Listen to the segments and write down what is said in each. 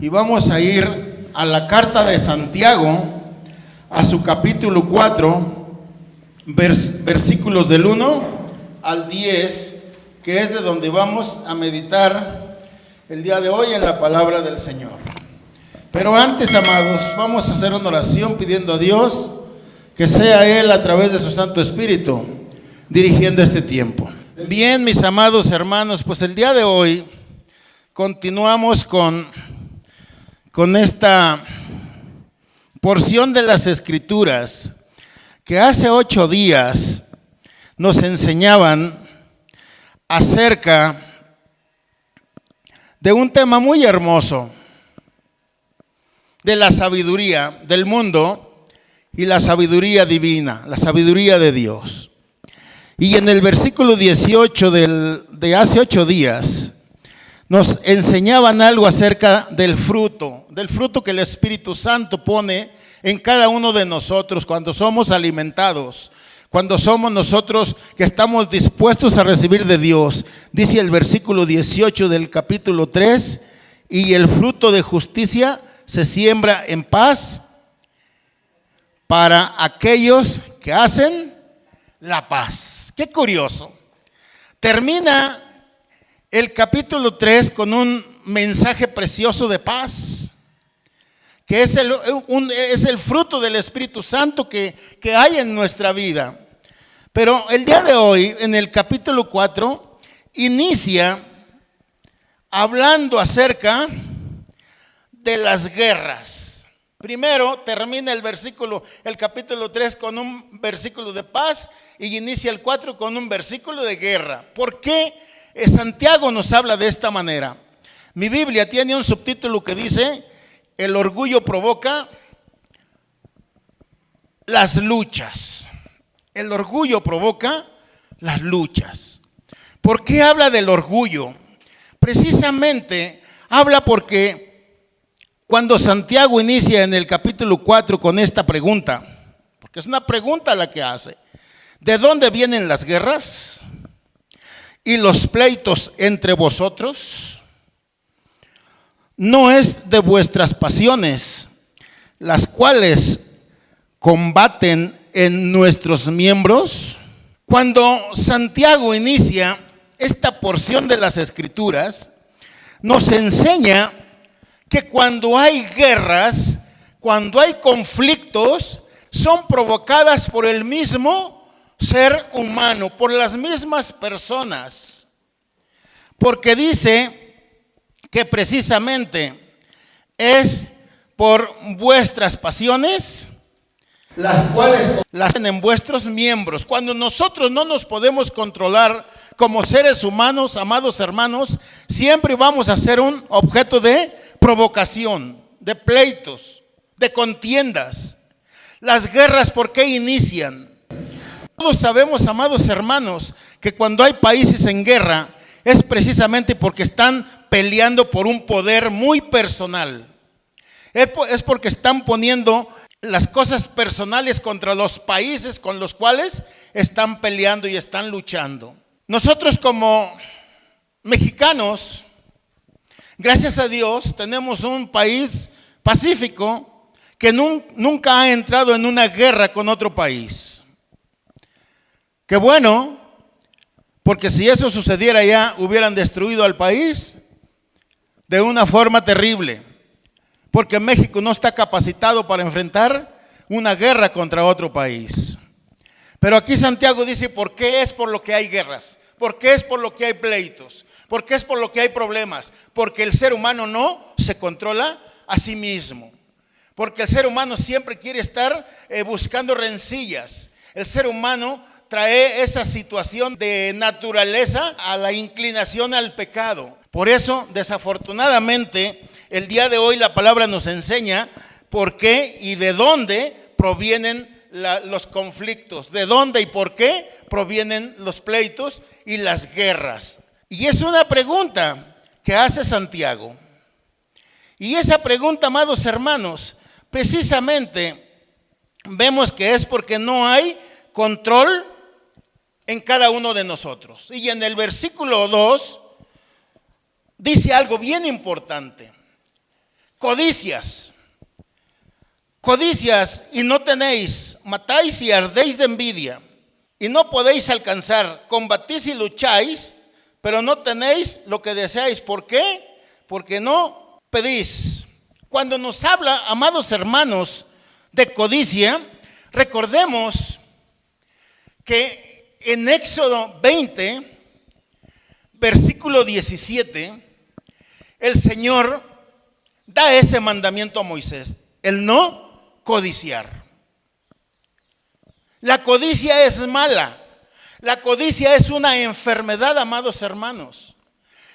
y vamos a ir a la carta de Santiago, a su capítulo 4, versículos del 1 al 10, que es de donde vamos a meditar el día de hoy en la palabra del Señor. Pero antes, amados, vamos a hacer una oración pidiendo a Dios que sea Él a través de su Santo Espíritu dirigiendo este tiempo. Bien, mis amados hermanos, pues el día de hoy continuamos con esta porción de las Escrituras que hace 8 días nos enseñaban acerca de un tema muy hermoso, de la sabiduría del mundo y la sabiduría divina, la sabiduría de Dios. Y en el versículo 18 de hace 8 días nos enseñaban algo acerca del fruto que el Espíritu Santo pone en cada uno de nosotros cuando somos alimentados, cuando somos nosotros que estamos dispuestos a recibir de Dios. Dice el versículo 18 del capítulo 3, y el fruto de justicia se siembra en paz para aquellos que hacen la paz. Qué curioso. Termina el capítulo 3 con un mensaje precioso de paz, que es el fruto del Espíritu Santo que hay en nuestra vida. Pero el día de hoy, en el capítulo 4, inicia hablando acerca de las guerras. Primero termina el capítulo 3 con un versículo de paz y inicia el 4 con un versículo de guerra. ¿Por qué Santiago nos habla de esta manera? Mi Biblia tiene un subtítulo que dice: el orgullo provoca las luchas. El orgullo provoca las luchas. ¿Por qué habla del orgullo? Precisamente habla porque cuando Santiago inicia en el capítulo 4 con esta pregunta, porque es una pregunta la que hace: ¿de dónde vienen las guerras y los pleitos entre vosotros? ¿No es de vuestras pasiones, las cuales combaten en nuestros miembros? Cuando Santiago inicia esta porción de las Escrituras, nos enseña que cuando hay guerras, cuando hay conflictos, son provocadas por el mismo ser humano, por las mismas personas. Porque dice que precisamente es por vuestras pasiones, las cuales las en vuestros miembros. Cuando nosotros no nos podemos controlar como seres humanos, amados hermanos, siempre vamos a ser un objeto de provocación, de pleitos, de contiendas. Las guerras, ¿por qué inician? Todos sabemos, amados hermanos, que cuando hay países en guerra es precisamente porque están peleando por un poder muy personal. Es porque están poniendo las cosas personales contra los países con los cuales están peleando y están luchando. Nosotros como mexicanos, gracias a Dios, tenemos un país pacífico que nunca ha entrado en una guerra con otro país. Qué bueno, porque si eso sucediera ya hubieran destruido al país de una forma terrible, porque México no está capacitado para enfrentar una guerra contra otro país. Pero aquí Santiago dice: ¿por qué es por lo que hay guerras? ¿Por qué es por lo que hay pleitos? ¿Por qué es por lo que hay problemas? Porque el ser humano no se controla a sí mismo. Porque el ser humano siempre quiere estar buscando rencillas. El ser humano trae esa situación de naturaleza a la inclinación al pecado. Por eso, desafortunadamente, el día de hoy la palabra nos enseña por qué y de dónde provienen los conflictos, de dónde y por qué provienen los pleitos y las guerras. Y es una pregunta que hace Santiago. Y esa pregunta, amados hermanos, precisamente vemos que es porque no hay control en cada uno de nosotros. Y en el versículo 2 dice algo bien importante. Codicias. Codicias y no tenéis, matáis y ardéis de envidia y no podéis alcanzar, combatís y lucháis, pero no tenéis lo que deseáis. ¿Por qué? Porque no pedís. Cuando nos habla, amados hermanos, de codicia, recordemos que en Éxodo 20, versículo 17, el Señor da ese mandamiento a Moisés, el no codiciar. La codicia es mala. La codicia es una enfermedad, amados hermanos.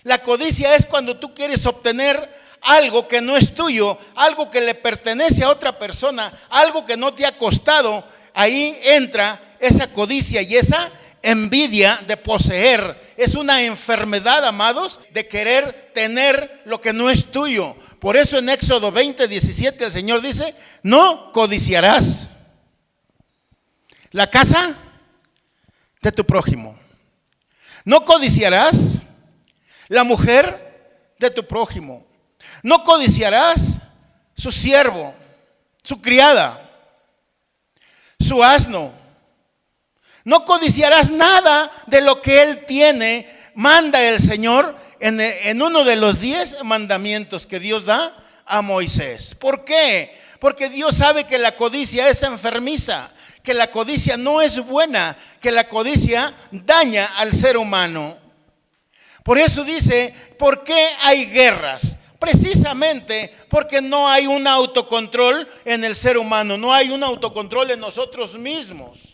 La codicia es cuando tú quieres obtener algo que no es tuyo, algo que le pertenece a otra persona, algo que no te ha costado. Ahí entra esa codicia y esa envidia de poseer. Es una enfermedad, amados, de querer tener lo que no es tuyo. Por eso en Éxodo 20, 17 el Señor dice, no codiciarás la casa de tu prójimo. No codiciarás la mujer de tu prójimo. No codiciarás su siervo, su criada, su asno. No codiciarás nada de lo que él tiene, manda el Señor en uno de los 10 mandamientos que Dios da a Moisés. ¿Por qué? Porque Dios sabe que la codicia es enfermiza, que la codicia no es buena, que la codicia daña al ser humano. Por eso dice, ¿por qué hay guerras? Precisamente porque no hay un autocontrol en el ser humano, no hay un autocontrol en nosotros mismos.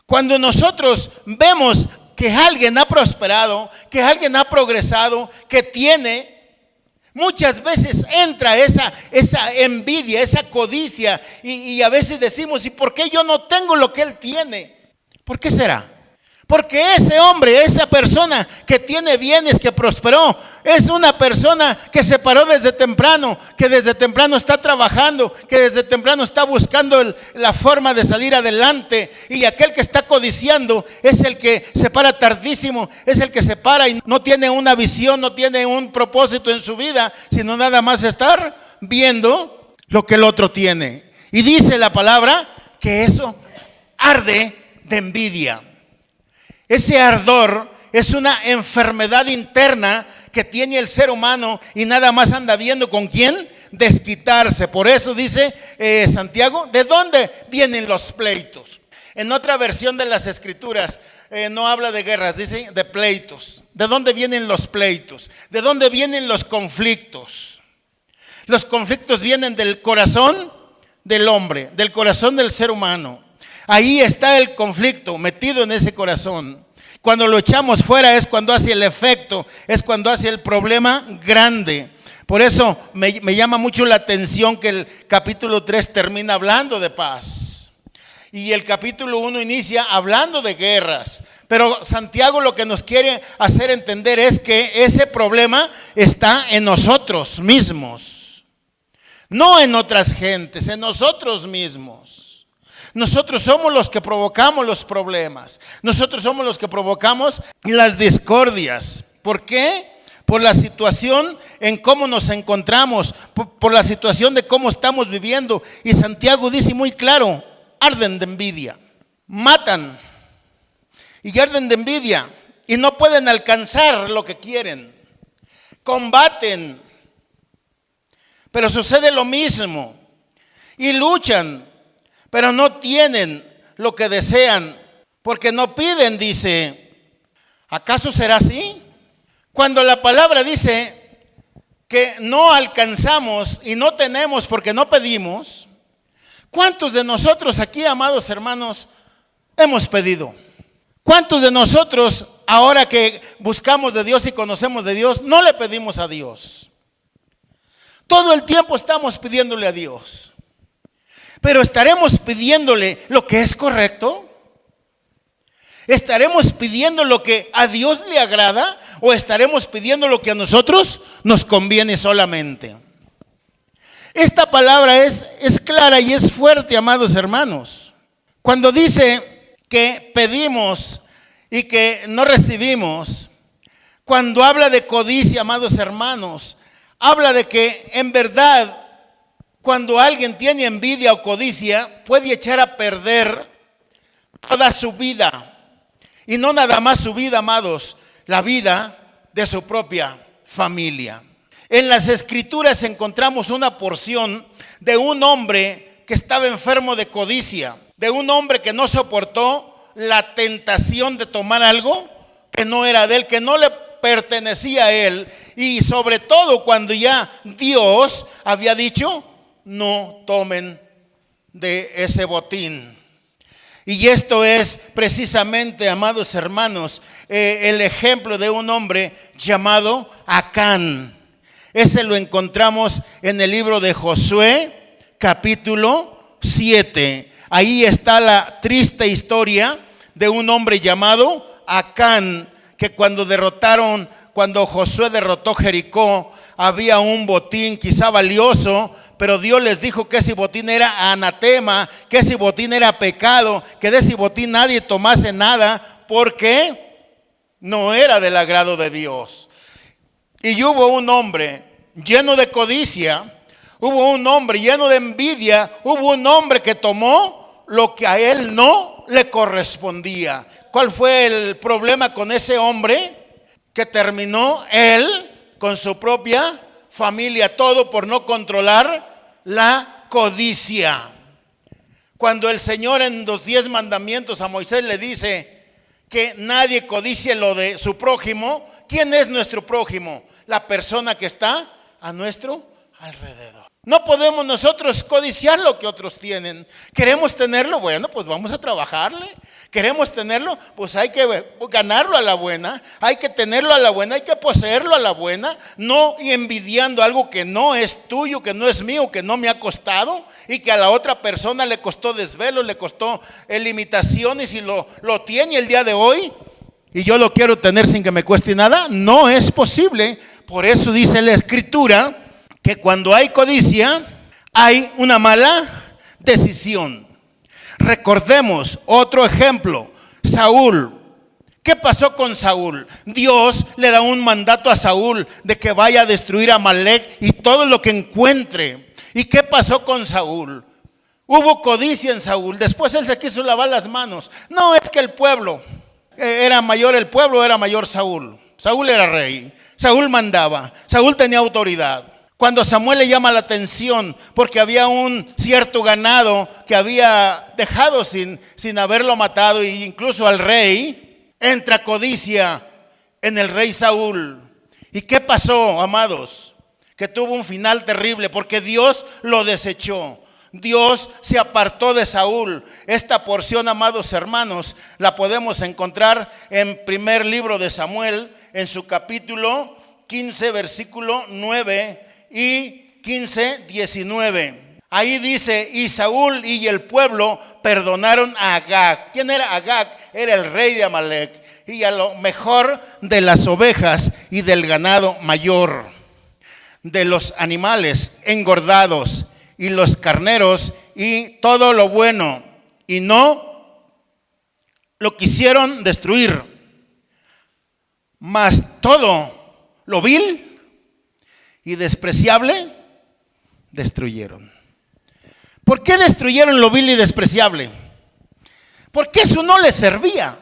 Cuando nosotros vemos que alguien ha prosperado, que alguien ha progresado, que tiene, muchas veces entra esa envidia, esa codicia y a veces decimos, ¿y por qué yo no tengo lo que él tiene? ¿Por qué será? Porque ese hombre, esa persona que tiene bienes, que prosperó, es una persona que se paró desde temprano, que desde temprano está trabajando, que desde temprano está buscando la forma de salir adelante. Y aquel que está codiciando es el que se para tardísimo, es el que se para y no tiene una visión, no tiene un propósito en su vida, sino nada más estar viendo lo que el otro tiene. Y dice la palabra que eso arde de envidia. Ese ardor es una enfermedad interna que tiene el ser humano y nada más anda viendo con quién desquitarse. Por eso dice Santiago, ¿de dónde vienen los pleitos? En otra versión de las escrituras no habla de guerras, dice de pleitos. ¿De dónde vienen los pleitos? ¿De dónde vienen los conflictos? Los conflictos vienen del corazón del hombre, del corazón del ser humano. Ahí está el conflicto metido en ese corazón. Cuando lo echamos fuera es cuando hace el efecto, es cuando hace el problema grande. Por eso me llama mucho la atención que el capítulo 3 termina hablando de paz. Y el capítulo 1 inicia hablando de guerras. Pero Santiago lo que nos quiere hacer entender es que ese problema está en nosotros mismos. No en otras gentes, en nosotros mismos. Nosotros somos los que provocamos los problemas. Nosotros somos los que provocamos las discordias. ¿Por qué? Por la situación en cómo nos encontramos, por la situación de cómo estamos viviendo. Y Santiago dice muy claro, arden de envidia, matan y arden de envidia y no pueden alcanzar lo que quieren. Combaten, pero sucede lo mismo y luchan. Pero no tienen lo que desean, porque no piden, dice. ¿Acaso será así? Cuando la palabra dice que no alcanzamos y no tenemos porque no pedimos, ¿cuántos de nosotros aquí, amados hermanos, hemos pedido? ¿Cuántos de nosotros, ahora que buscamos de Dios y conocemos de Dios, no le pedimos a Dios? Todo el tiempo estamos pidiéndole a Dios. Pero ¿estaremos pidiéndole lo que es correcto? ¿Estaremos pidiendo lo que a Dios le agrada? ¿O estaremos pidiendo lo que a nosotros nos conviene solamente? Esta palabra es clara y es fuerte, amados hermanos. Cuando dice que pedimos y que no recibimos, cuando habla de codicia, amados hermanos, habla de que en verdad cuando alguien tiene envidia o codicia puede echar a perder toda su vida. Y no nada más su vida, amados, la vida de su propia familia. En las Escrituras encontramos una porción de un hombre que estaba enfermo de codicia, de un hombre que no soportó la tentación de tomar algo que no era de él, que no le pertenecía a él, y sobre todo cuando ya Dios había dicho: no tomen de ese botín. Y esto es precisamente, amados hermanos, el ejemplo de un hombre llamado Acán. Ese lo encontramos en el libro de Josué, capítulo 7. Ahí está la triste historia de un hombre llamado Acán, que cuando Josué derrotó Jericó, había un botín quizá valioso, pero Dios les dijo que ese botín era anatema, que ese botín era pecado, que de ese botín nadie tomase nada, porque no era del agrado de Dios. Y hubo un hombre lleno de codicia, hubo un hombre lleno de envidia, hubo un hombre que tomó lo que a él no le correspondía. ¿Cuál fue el problema con ese hombre? Que terminó él con su propia familia, todo por no controlar la codicia. Cuando el Señor en los 10 mandamientos a Moisés le dice que nadie codicie lo de su prójimo, ¿quién es nuestro prójimo? La persona que está a nuestro alrededor. No podemos nosotros codiciar lo que otros tienen. ¿Queremos tenerlo? Bueno, pues vamos a trabajarle. ¿Queremos tenerlo? Pues hay que ganarlo a la buena. Hay que tenerlo a la buena. Hay que poseerlo a la buena. No envidiando algo que no es tuyo, que no es mío, que no me ha costado y que a la otra persona le costó desvelo, le costó limitaciones y lo tiene el día de hoy. Y yo lo quiero tener sin que me cueste nada. No es posible. Por eso dice la Escritura que cuando hay codicia, hay una mala decisión. Recordemos otro ejemplo, Saúl. ¿Qué pasó con Saúl? Dios le da un mandato a Saúl de que vaya a destruir a Amalek y todo lo que encuentre. ¿Y qué pasó con Saúl? Hubo codicia en Saúl. Después él se quiso lavar las manos. No es que el pueblo era mayor Saúl. Saúl era rey. Saúl mandaba. Saúl tenía autoridad. Cuando Samuel le llama la atención porque había un cierto ganado que había dejado sin haberlo matado, e incluso al rey, entra codicia en el rey Saúl. ¿Y qué pasó, amados? Que tuvo un final terrible porque Dios lo desechó. Dios se apartó de Saúl. Esta porción, amados hermanos, la podemos encontrar en primer libro de Samuel, en su capítulo 15, versículo 9 y 15, 19. Ahí dice: y Saúl y el pueblo perdonaron a Agag. ¿Quién era Agag? Era el rey de Amalek. Y a lo mejor de las ovejas y del ganado mayor, de los animales engordados y los carneros y todo lo bueno, y no lo quisieron destruir, mas todo lo vil y despreciable destruyeron. ¿Por qué destruyeron lo vil y despreciable? Porque eso no les servía,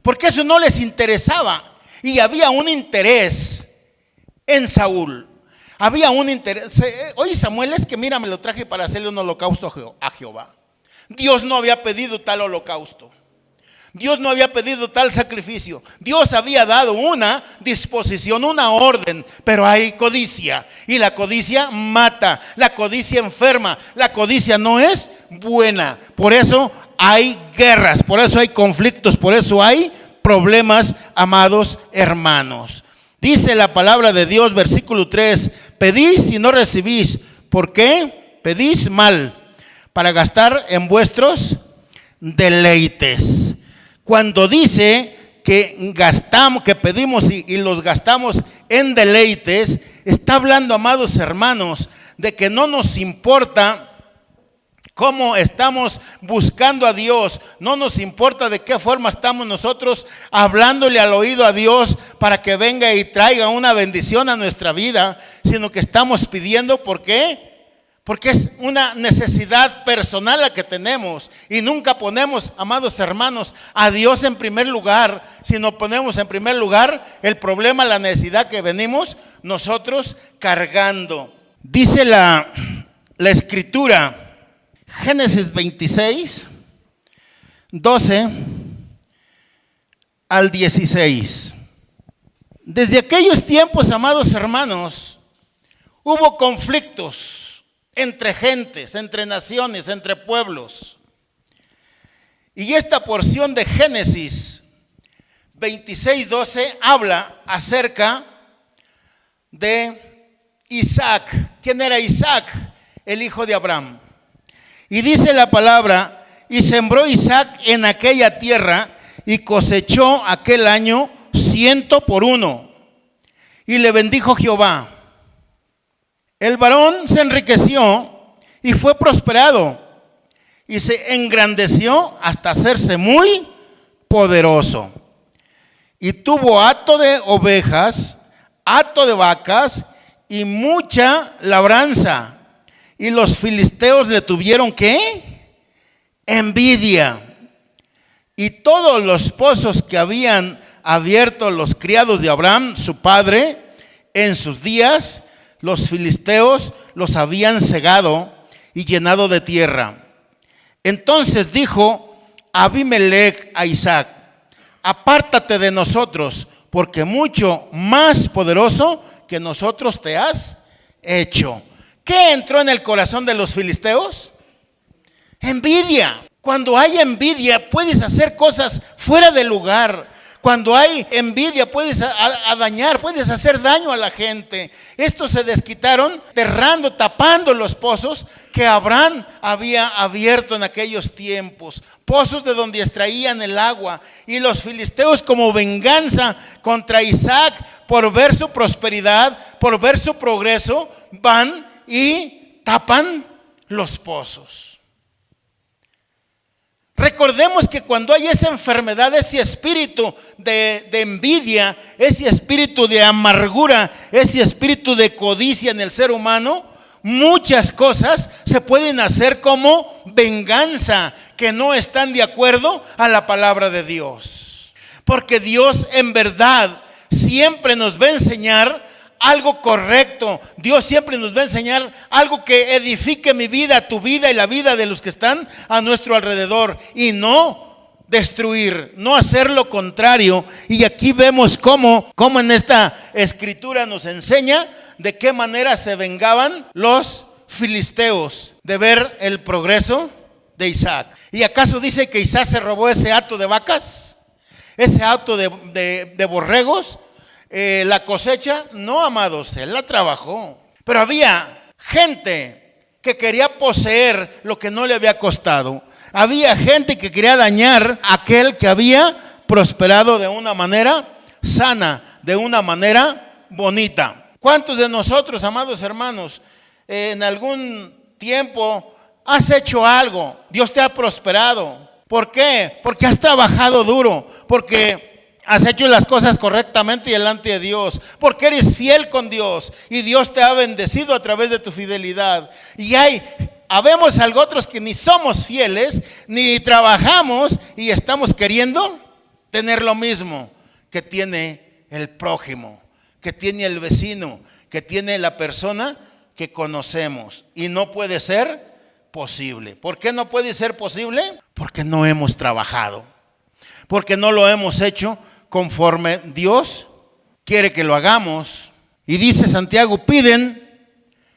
porque eso no les interesaba. Y había un interés en Saúl. Había un interés. Oye, Samuel, es que mira, me lo traje para hacerle un holocausto a Jehová. Dios no había pedido tal holocausto. Dios no había pedido tal sacrificio. Dios había dado una disposición, una orden, pero hay codicia. Y la codicia mata, la codicia enferma, la codicia no es buena. Por eso hay guerras, por eso hay conflictos, por eso hay problemas, amados hermanos. Dice la palabra de Dios, versículo 3: pedís y no recibís. ¿Por qué? Pedís mal, para gastar en vuestros deleites. Cuando dice que gastamos, que pedimos y los gastamos en deleites, está hablando, amados hermanos, de que no nos importa cómo estamos buscando a Dios. No nos importa de qué forma estamos nosotros hablándole al oído a Dios para que venga y traiga una bendición a nuestra vida, sino que estamos pidiendo. ¿Por qué? Porque es una necesidad personal la que tenemos, y nunca ponemos, amados hermanos, a Dios en primer lugar, sino ponemos en primer lugar el problema, la necesidad que venimos nosotros cargando. Dice la Escritura, Génesis 26, 12 al 16. Desde aquellos tiempos, amados hermanos, hubo conflictos entre gentes, entre naciones, entre pueblos. Y esta porción de Génesis 26, 12 habla acerca de Isaac. ¿Quién era Isaac? El hijo de Abraham. Y dice la palabra: y sembró Isaac en aquella tierra y cosechó aquel año 100 por 1. Y le bendijo Jehová. El varón se enriqueció y fue prosperado y se engrandeció hasta hacerse muy poderoso. Y tuvo hato de ovejas, hato de vacas y mucha labranza. Y los filisteos le tuvieron ¿qué? Envidia. Y todos los pozos que habían abierto los criados de Abraham, su padre, en sus días, los filisteos los habían cegado y llenado de tierra. Entonces dijo Abimelech a Isaac: apártate de nosotros, porque mucho más poderoso que nosotros te has hecho. ¿Qué entró en el corazón de los filisteos? Envidia. Cuando hay envidia, puedes hacer cosas fuera de lugar. Cuando hay envidia, puedes dañar, puedes hacer daño a la gente. Estos se desquitaron cerrando, tapando los pozos que Abraham había abierto en aquellos tiempos. Pozos de donde extraían el agua. Y los filisteos, como venganza contra Isaac por ver su prosperidad, por ver su progreso, van y tapan los pozos. Recordemos que cuando hay esa enfermedad, ese espíritu de envidia, ese espíritu de amargura, ese espíritu de codicia en el ser humano, muchas cosas se pueden hacer como venganza que no están de acuerdo a la palabra de Dios. Porque Dios en verdad siempre nos va a enseñar algo correcto. Dios siempre nos va a enseñar algo que edifique mi vida, tu vida y la vida de los que están a nuestro alrededor, y no destruir, no hacer lo contrario. Y aquí vemos cómo en esta escritura nos enseña de qué manera se vengaban los filisteos de ver el progreso de Isaac. ¿Y acaso dice que Isaac se robó ese hato de vacas? ¿Ese hato de borregos? La cosecha, no, amados, él la trabajó. Pero había gente que quería poseer lo que no le había costado. Había gente que quería dañar a aquel que había prosperado de una manera sana, de una manera bonita. ¿Cuántos de nosotros, amados hermanos, en algún tiempo has hecho algo? Dios te ha prosperado. ¿Por qué? Porque has trabajado duro, porque has hecho las cosas correctamente delante de Dios, porque eres fiel con Dios y Dios te ha bendecido a través de tu fidelidad. Y habemos algo otros que ni somos fieles, ni trabajamos y estamos queriendo tener lo mismo que tiene el prójimo, que tiene el vecino, que tiene la persona que conocemos. Y no puede ser posible. ¿Por qué no puede ser posible? Porque no hemos trabajado, porque no lo hemos hecho conforme Dios quiere que lo hagamos. Y dice Santiago: piden,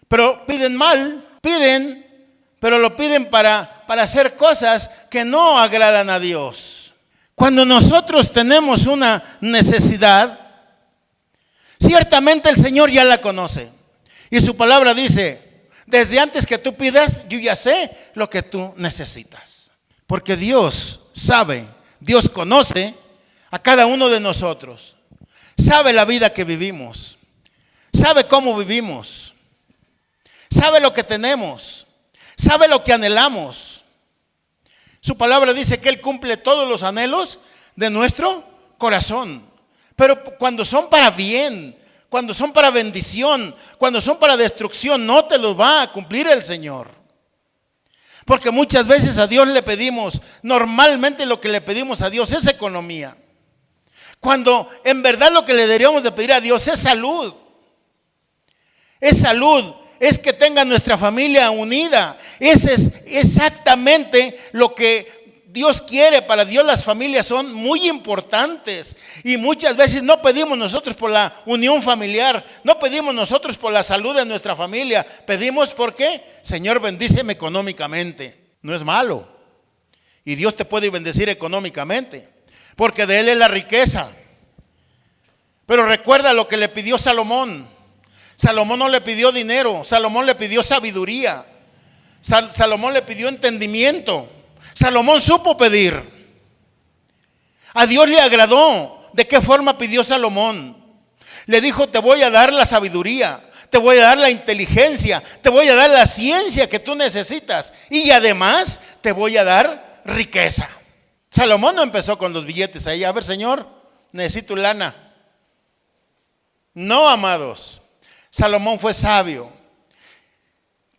pero piden mal, piden, pero lo piden para hacer cosas que no agradan a Dios. Cuando nosotros tenemos una necesidad, ciertamente el Señor ya la conoce. Y su palabra dice: desde antes que tú pidas, yo ya sé lo que tú necesitas. Porque Dios sabe, Dios conoce a cada uno de nosotros. Sabe la vida que vivimos. Sabe cómo vivimos. Sabe lo que tenemos. sabe lo que anhelamos. Su palabra dice que Él cumple todos los anhelos de nuestro corazón. Pero cuando son para bien, cuando son para bendición, cuando son para destrucción, no te los va a cumplir el Señor. Porque muchas veces a Dios le pedimos, normalmente lo que le pedimos a Dios es economía. Cuando en verdad lo que le deberíamos de pedir a Dios es salud. Es salud, es que tenga nuestra familia unida. Ese es exactamente lo que Dios quiere. Para Dios las familias son muy importantes. Y muchas veces no pedimos nosotros por la unión familiar, no pedimos nosotros por la salud de nuestra familia. Pedimos ¿por qué? Señor, bendíceme económicamente. No es malo. Y Dios te puede bendecir económicamente, porque de Él es la riqueza. Pero recuerda lo que le pidió Salomón. Salomón no le pidió dinero, Salomón le pidió sabiduría. Salomón le pidió entendimiento. Salomón supo pedir. A Dios le agradó. ¿De qué forma pidió Salomón? Le dijo, te voy a dar la sabiduría, te voy a dar la inteligencia, te voy a dar la ciencia que tú necesitas, y además te voy a dar riqueza. Salomón no empezó con los billetes ahí. A ver, Señor, necesito lana. No, amados. Salomón fue sabio,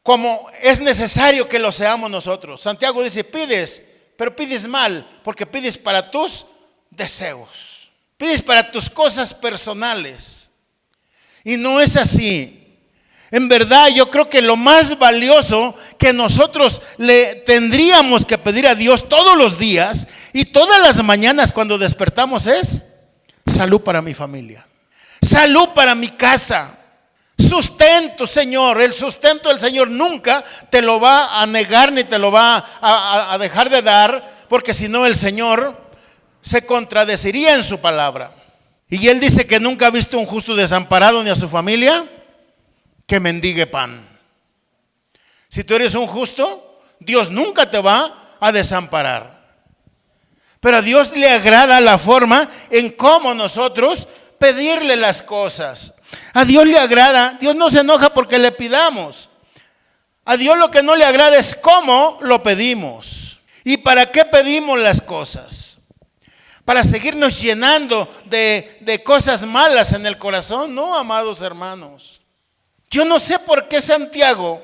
como es necesario que lo seamos nosotros. Santiago dice, pides, pero pides mal, porque pides para tus deseos, pides para tus cosas personales. Y no es así. En verdad, yo creo que lo más valioso que nosotros le tendríamos que pedir a Dios todos los días y todas las mañanas cuando despertamos es salud para mi familia, salud para mi casa. Sustento, Señor. El sustento del Señor nunca te lo va a negar ni te lo va a dejar de dar, porque si no el Señor se contradeciría en su palabra. Y Él dice que nunca ha visto un justo desamparado ni a su familia que mendigue pan. Si tú eres un justo, Dios nunca te va a desamparar. Pero a Dios le agrada la forma en cómo nosotros pedirle las cosas. A Dios le agrada, Dios no se enoja porque le pidamos. A Dios lo que no le agrada es cómo lo pedimos. ¿Y para qué pedimos las cosas? ¿Para seguirnos llenando de cosas malas en el corazón? No, amados hermanos. Yo no sé por qué Santiago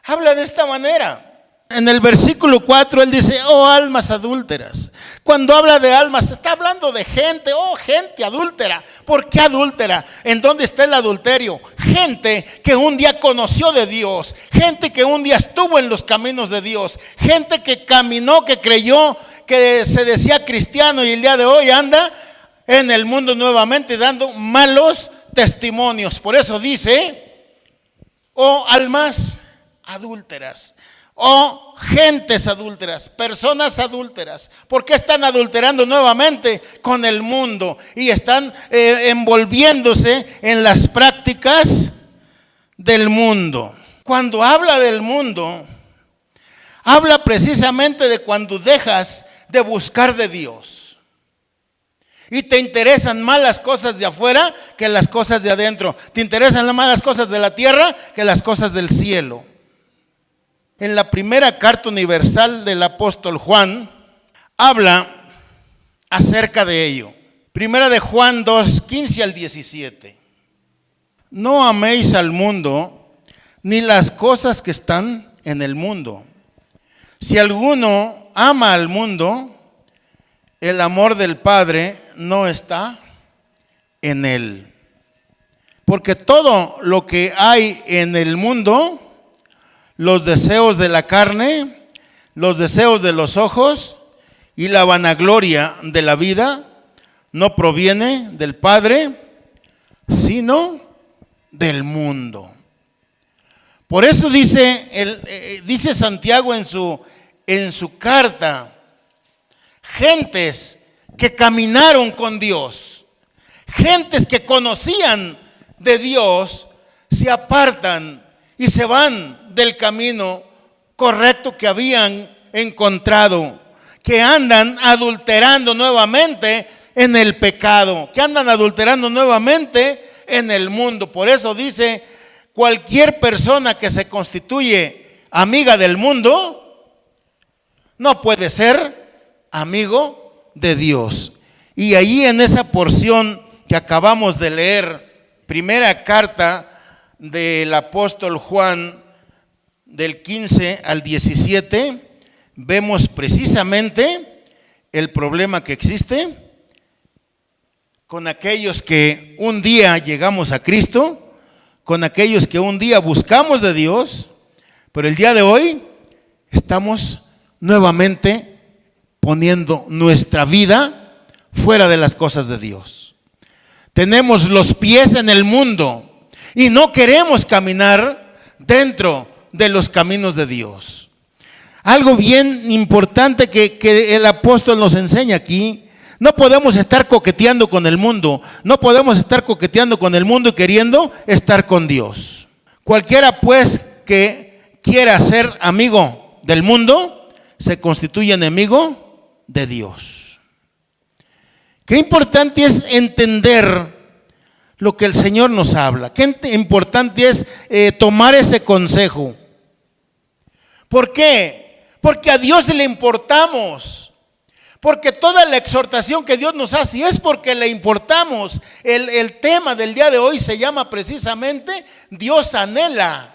habla de esta manera. En el versículo 4 él dice, oh almas adúlteras. Cuando habla de almas, está hablando de gente, oh gente adúltera. ¿Por qué adúltera? ¿En dónde está el adulterio? Gente que un día conoció de Dios, gente que un día estuvo en los caminos de Dios, gente que caminó, que creyó, que se decía cristiano y el día de hoy anda en el mundo nuevamente dando malos testimonios. Por eso dice, oh almas adúlteras. O gentes adúlteras, personas adúlteras. ¿Por qué están adulterando nuevamente con el mundo? Y están envolviéndose en las prácticas del mundo. Cuando habla del mundo, habla precisamente de cuando dejas de buscar de Dios y te interesan más las cosas de afuera que las cosas de adentro. Te interesan más las cosas de la tierra que las cosas del cielo. En la primera carta universal del apóstol Juan, habla acerca de ello. Primera de Juan 2, 15 al 17. No améis al mundo, ni las cosas que están en el mundo. Si alguno ama al mundo, el amor del Padre no está en él. Porque todo lo que hay en el mundo, los deseos de la carne, los deseos de los ojos y la vanagloria de la vida, no proviene del Padre, sino del mundo. Por eso dice Santiago en su carta, gentes que caminaron con Dios, gentes que conocían de Dios, se apartan y se van del camino correcto que habían encontrado, que andan adulterando nuevamente en el pecado, que andan adulterando nuevamente en el mundo. Por eso dice, cualquier persona que se constituye amiga del mundo, no puede ser amigo de Dios. Y ahí en esa porción que acabamos de leer, primera carta del apóstol Juan, del 15 al 17, vemos precisamente el problema que existe con aquellos que un día llegamos a Cristo, con aquellos que un día buscamos de Dios, pero el día de hoy estamos nuevamente poniendo nuestra vida fuera de las cosas de Dios. Tenemos los pies en el mundo y no queremos caminar dentro de los caminos de Dios. Algo bien importante que el apóstol nos enseña aquí: no podemos estar coqueteando con el mundo, no podemos estar coqueteando con el mundo y queriendo estar con Dios. Cualquiera pues que quiera ser amigo del mundo, se constituye enemigo de Dios. Qué importante es entender lo que el Señor nos habla. Qué importante es tomar ese consejo. ¿Por qué? Porque a Dios le importamos. Porque toda la exhortación que Dios nos hace es porque le importamos. El tema del día de hoy se llama precisamente Dios anhela.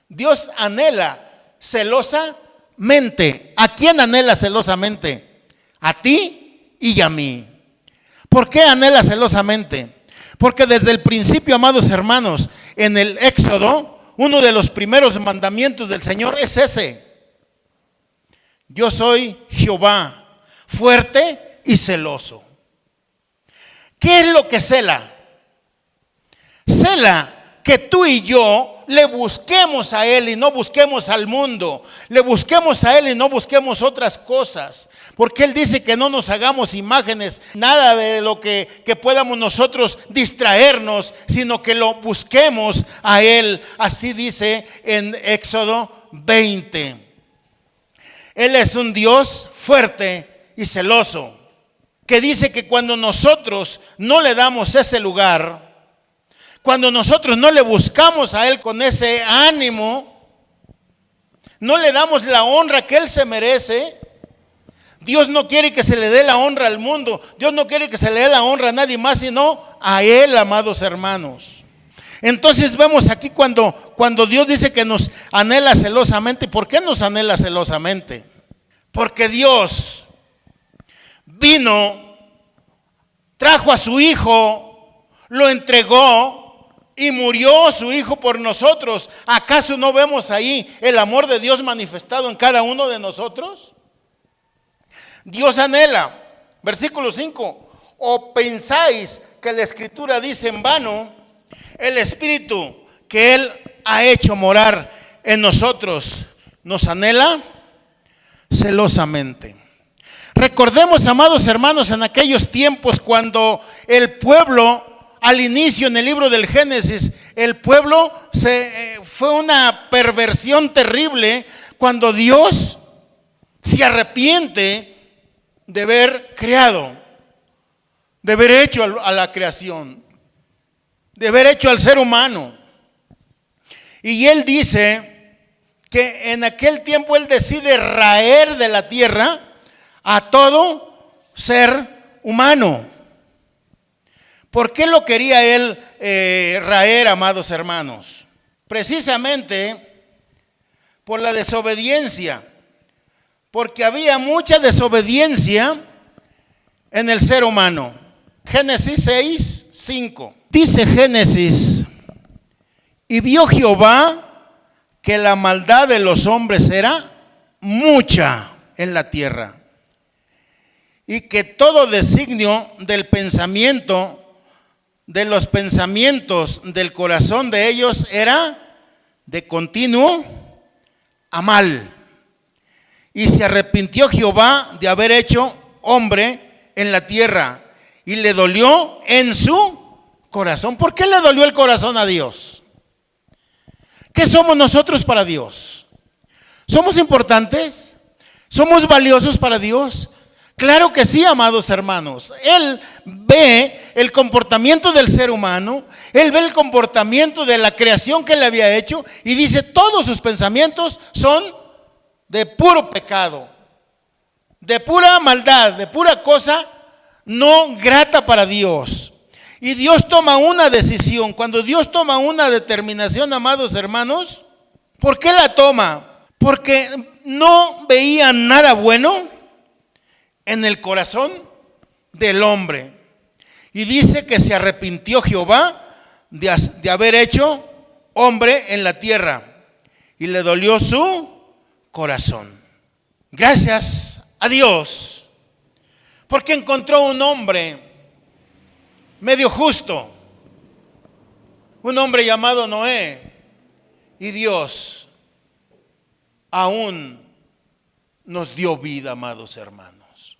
Dios anhela celosamente. ¿A quién anhela celosamente? A ti y a mí. ¿Por qué anhela celosamente? Porque desde el principio, amados hermanos, en el Éxodo, uno de los primeros mandamientos del Señor es ese: yo soy Jehová, fuerte y celoso. ¿Qué es lo que cela? Cela que tú y yo le busquemos a Él y no busquemos al mundo. Le busquemos a Él y no busquemos otras cosas. Porque Él dice que no nos hagamos imágenes, nada de lo que podamos nosotros distraernos, sino que lo busquemos a Él. Así dice en Éxodo 20. Él es un Dios fuerte y celoso, que dice que cuando nosotros no le damos ese lugar, cuando nosotros no le buscamos a Él con ese ánimo, no le damos la honra que Él se merece. Dios no quiere que se le dé la honra al mundo, Dios no quiere que se le dé la honra a nadie más, sino a Él, amados hermanos. Entonces vemos aquí cuando Dios dice que nos anhela celosamente. ¿Por qué nos anhela celosamente? Porque Dios vino, trajo a su Hijo, lo entregó y murió su Hijo por nosotros. ¿Acaso no vemos ahí el amor de Dios manifestado en cada uno de nosotros? Dios anhela, versículo 5: ¿o pensáis que la Escritura dice en vano? El Espíritu que Él ha hecho morar en nosotros nos anhela celosamente. Recordemos, amados hermanos, en aquellos tiempos cuando el pueblo, al inicio en el libro del Génesis, el pueblo fue una perversión terrible cuando Dios se arrepiente de haber creado, de haber hecho a la creación, de haber hecho al ser humano. Y Él dice que en aquel tiempo Él decide raer de la tierra a todo ser humano. ¿Por qué lo quería Él raer, amados hermanos? Precisamente por la desobediencia, porque había mucha desobediencia en el ser humano. Génesis 6:5. Dice Génesis: y vio Jehová que la maldad de los hombres era mucha en la tierra, y que todo designio del pensamiento, de los pensamientos del corazón de ellos era de continuo a mal. Y se arrepintió Jehová de haber hecho hombre en la tierra, y le dolió en su corazón. ¿Por qué le dolió el corazón a Dios? ¿Qué somos nosotros para Dios? ¿Somos importantes? ¿Somos valiosos para Dios? Claro que sí, amados hermanos. Él ve el comportamiento del ser humano, él ve el comportamiento de la creación que él había hecho y dice, todos sus pensamientos son de puro pecado, de pura maldad, de pura cosa no grata para Dios. Y Dios toma una decisión. Cuando Dios toma una determinación, amados hermanos, ¿por qué la toma? Porque no veía nada bueno en el corazón del hombre. Y dice que se arrepintió Jehová de haber hecho hombre en la tierra y le dolió su corazón. Gracias a Dios, porque encontró un hombre medio justo, un hombre llamado Noé, y Dios aún nos dio vida, amados hermanos.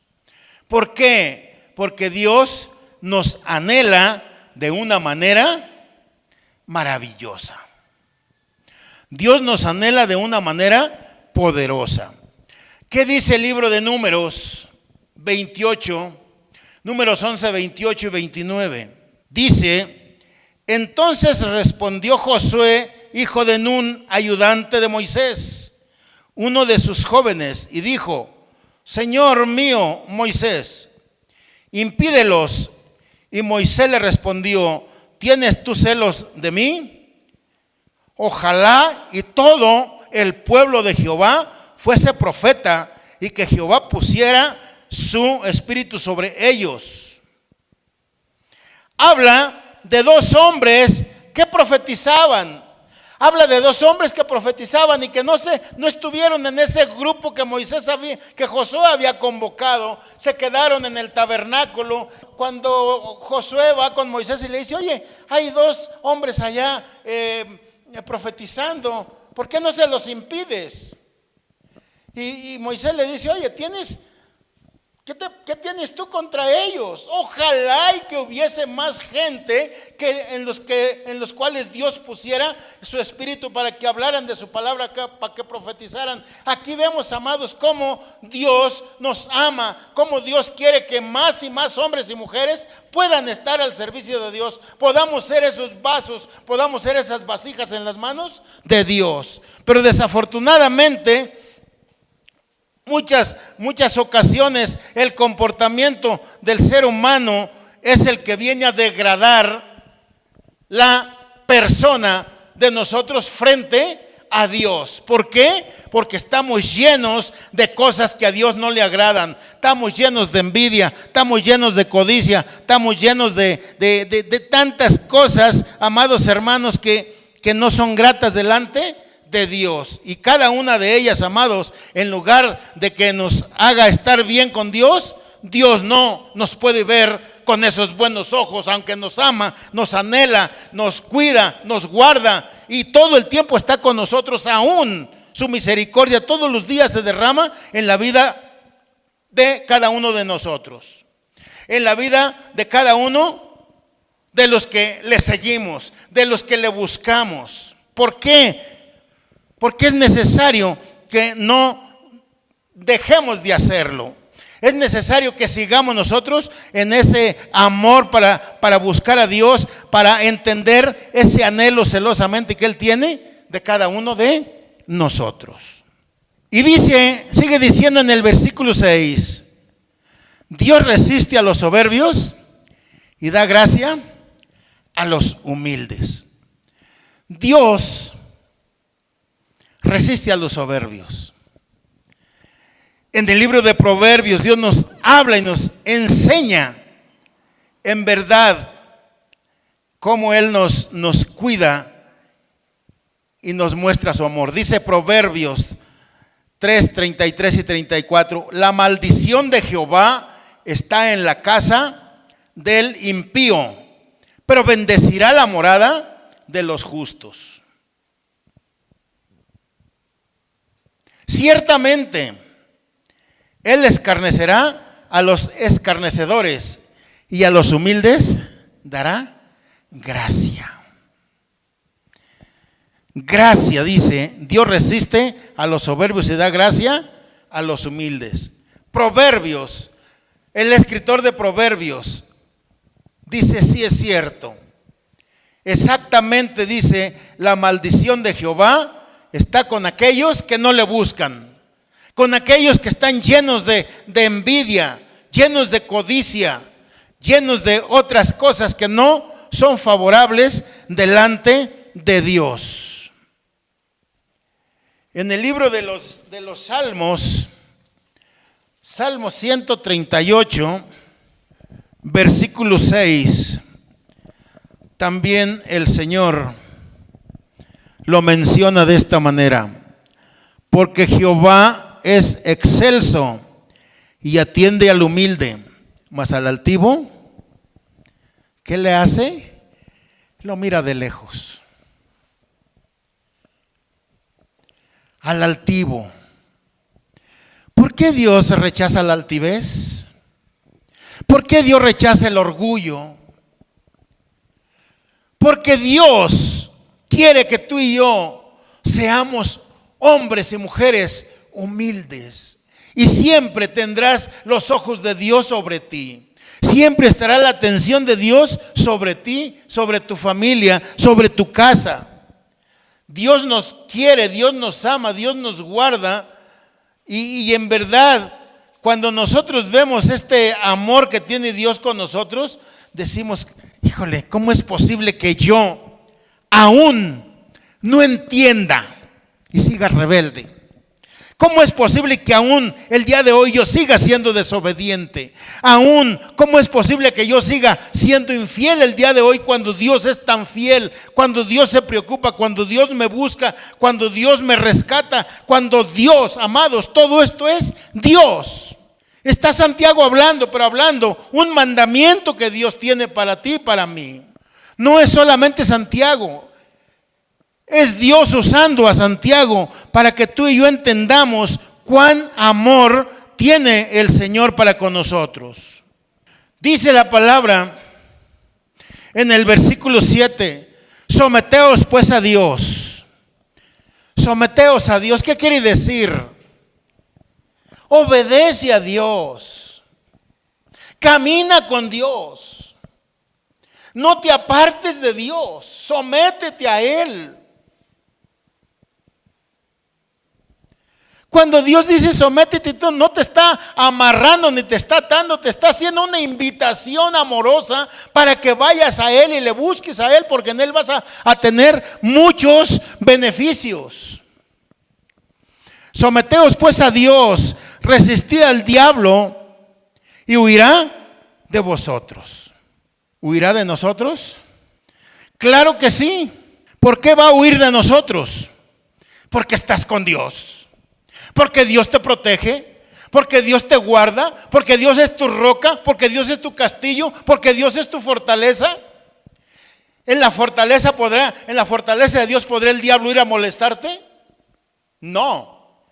¿Por qué? Porque Dios nos anhela de una manera maravillosa. Dios nos anhela de una manera poderosa. ¿Qué dice el libro de Números 28, Números 11, 28 y 29? Dice, entonces respondió Josué, hijo de Nun, ayudante de Moisés, uno de sus jóvenes, y dijo, Señor mío, Moisés, impídelos. Y Moisés le respondió, ¿tienes tú celos de mí? Ojalá y todo el pueblo de Jehová fuese profeta y que Jehová pusiera su espíritu sobre ellos. Habla de dos hombres que profetizaban. Habla de dos hombres que profetizaban y que no estuvieron en ese grupo que que Josué había convocado. Se quedaron en el tabernáculo. Cuando Josué va con Moisés y le dice, oye, hay dos hombres allá profetizando, ¿por qué no se los impides? Y Moisés le dice, oye, ¿qué tienes tú contra ellos? Ojalá y que hubiese más gente en los cuales Dios pusiera su espíritu para que hablaran de su palabra, para que profetizaran. Aquí vemos, amados, cómo Dios nos ama, cómo Dios quiere que más y más hombres y mujeres puedan estar al servicio de Dios, podamos ser esos vasos, podamos ser esas vasijas en las manos de Dios. Pero desafortunadamente, muchas ocasiones el comportamiento del ser humano es el que viene a degradar la persona de nosotros frente a Dios. ¿Por qué? Porque estamos llenos de cosas que a Dios no le agradan. Estamos llenos de envidia, estamos llenos de codicia, estamos llenos de tantas cosas, amados hermanos, que no son gratas delante de Dios. Y cada una de ellas, amados, en lugar de que nos haga estar bien con Dios, Dios no nos puede ver con esos buenos ojos, aunque nos ama, nos anhela, nos cuida, nos guarda y todo el tiempo está con nosotros. Aún su misericordia todos los días se derrama en la vida de cada uno de nosotros, en la vida de cada uno de los que le seguimos, de los que le buscamos. ¿Por qué? Porque es necesario que no dejemos de hacerlo. Es necesario que sigamos nosotros en ese amor para buscar a Dios, para entender ese anhelo celosamente que Él tiene de cada uno de nosotros. Y sigue diciendo en el versículo 6, Dios resiste a los soberbios y da gracia a los humildes. Dios resiste a los soberbios. En el libro de Proverbios Dios nos habla y nos enseña en verdad cómo Él nos cuida y nos muestra su amor. Dice Proverbios 3, 33 y 34, la maldición de Jehová está en la casa del impío, pero bendecirá la morada de los justos. Ciertamente Él escarnecerá a los escarnecedores y a los humildes dará gracia. Gracia, dice, Dios resiste a los soberbios y da gracia a los humildes. Proverbios, el escritor de Proverbios dice, sí es cierto. Exactamente dice, la maldición de Jehová está con aquellos que no le buscan, con aquellos que están llenos de envidia, llenos de codicia, llenos de otras cosas que no son favorables delante de Dios. En el libro de los Salmos, Salmo 138, versículo 6, también el Señor lo menciona de esta manera: porque Jehová es excelso y atiende al humilde, mas al altivo, ¿qué le hace? Lo mira de lejos. Al altivo. ¿Por qué Dios rechaza la altivez? ¿Por qué Dios rechaza el orgullo? Porque Dios quiere que tú y yo seamos hombres y mujeres humildes. Y siempre tendrás los ojos de Dios sobre ti. Siempre estará la atención de Dios sobre ti, sobre tu familia, sobre tu casa. Dios nos quiere, Dios nos ama, Dios nos guarda. Y en verdad, cuando nosotros vemos este amor que tiene Dios con nosotros, decimos, híjole, ¿cómo es posible que yo aún no entienda y siga rebelde? ¿Cómo es posible que aún el día de hoy yo siga siendo desobediente? Aún, ¿cómo es posible que yo siga siendo infiel el día de hoy cuando Dios es tan fiel? Cuando Dios se preocupa, cuando Dios me busca, cuando Dios me rescata, cuando Dios, amados, todo esto es Dios. Está Santiago hablando, pero hablando un mandamiento que Dios tiene para ti y para mí. No es solamente Santiago. Es Dios usando a Santiago para que tú y yo entendamos cuán amor tiene el Señor para con nosotros. Dice la palabra en el versículo 7, someteos pues a Dios. Someteos a Dios. ¿Qué quiere decir? Obedece a Dios. Camina con Dios. No te apartes de Dios. Sométete a Él. Cuando Dios dice sométete, no te está amarrando ni te está atando, te está haciendo una invitación amorosa para que vayas a Él y le busques a Él, porque en Él vas a tener muchos beneficios. Someteos pues a Dios, resistid al diablo y huirá de vosotros. ¿Huirá de nosotros? Claro que sí. ¿Por qué va a huir de nosotros? Porque estás con Dios. Porque Dios te protege, porque Dios te guarda, porque Dios es tu roca, porque Dios es tu castillo, porque Dios es tu fortaleza. En la fortaleza de Dios podrá el diablo ir a molestarte. No.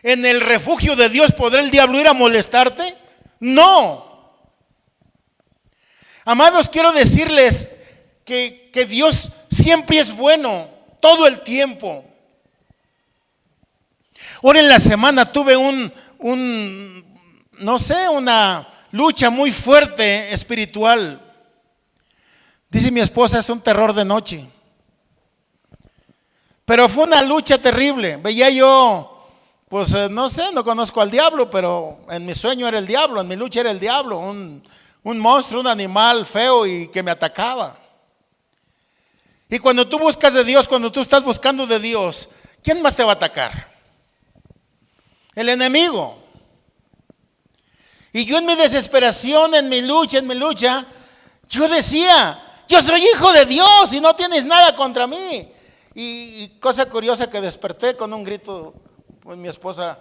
En el refugio de Dios podrá el diablo ir a molestarte. No. Amados, quiero decirles que Dios siempre es bueno, todo el tiempo. Ahora en la semana tuve una lucha muy fuerte espiritual. Dice mi esposa, es un terror de noche. Pero fue una lucha terrible. Veía yo, pues no sé, no conozco al diablo, pero en mi sueño era el diablo, en mi lucha era el diablo, un monstruo, un animal feo y que me atacaba. Y cuando tú buscas de Dios, cuando tú estás buscando de Dios, ¿quién más te va a atacar? El enemigo. Y yo en mi desesperación, en mi lucha, yo decía, yo soy hijo de Dios y no tienes nada contra mí. Y cosa curiosa que desperté con un grito, pues mi esposa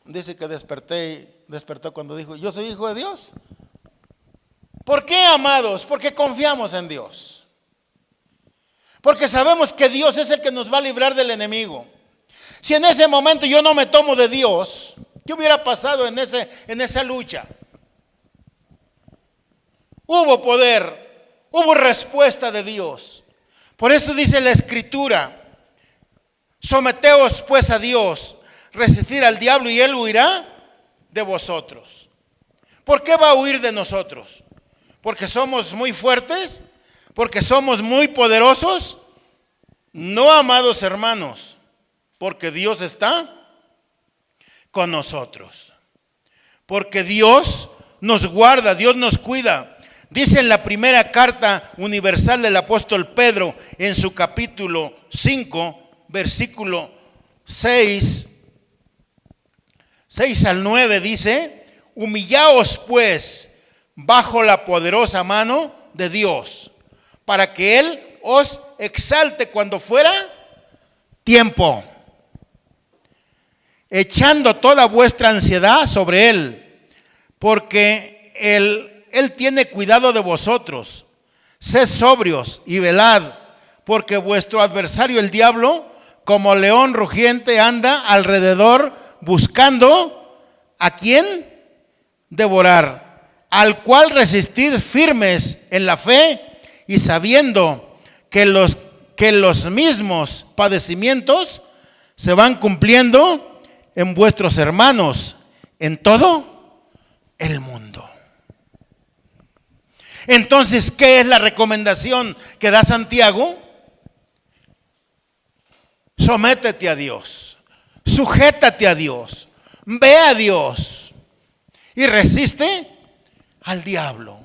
dice que despertó cuando dijo, yo soy hijo de Dios. ¿Por qué, amados? Porque confiamos en Dios. Porque sabemos que Dios es el que nos va a librar del enemigo. Si en ese momento yo no me tomo de Dios, ¿qué hubiera pasado en esa lucha? Hubo poder, hubo respuesta de Dios. Por eso dice la Escritura, someteos pues a Dios, resistir al diablo y él huirá de vosotros. ¿Por qué va a huir de nosotros? porque somos muy fuertes, porque somos muy poderosos. No, amados hermanos, porque Dios está con nosotros, porque Dios nos guarda, Dios nos cuida. Dice en la primera carta universal del apóstol Pedro, en su capítulo 5, versículo 6 al 9, dice: humillaos pues bajo la poderosa mano de Dios, para que Él os exalte cuando fuera tiempo, echando toda vuestra ansiedad sobre Él, porque Él tiene cuidado de vosotros. Sed sobrios y velad, porque vuestro adversario el diablo, como león rugiente, anda alrededor buscando a quién devorar, al cual resistid firmes en la fe, y sabiendo que los mismos padecimientos se van cumpliendo en vuestros hermanos en todo el mundo. Entonces, ¿qué es la recomendación que da Santiago? Sométete a Dios, sujétate a Dios, ve a Dios y resiste al diablo.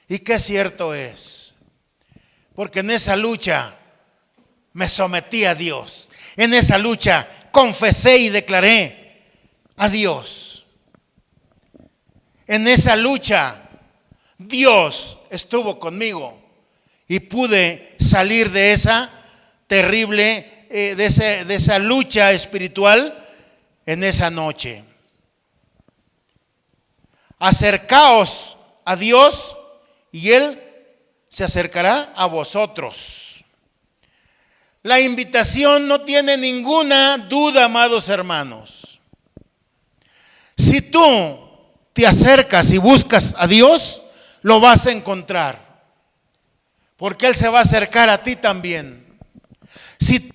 Y qué cierto es, porque en esa lucha me sometí a Dios, en esa lucha confesé y declaré a Dios, en esa lucha Dios estuvo conmigo y pude salir de esa terrible, de esa lucha espiritual en esa noche. Acercaos a Dios y Él se acercará a vosotros. La invitación no tiene ninguna duda, amados hermanos. Si tú te acercas y buscas a Dios, lo vas a encontrar, porque Él se va a acercar a ti también. Si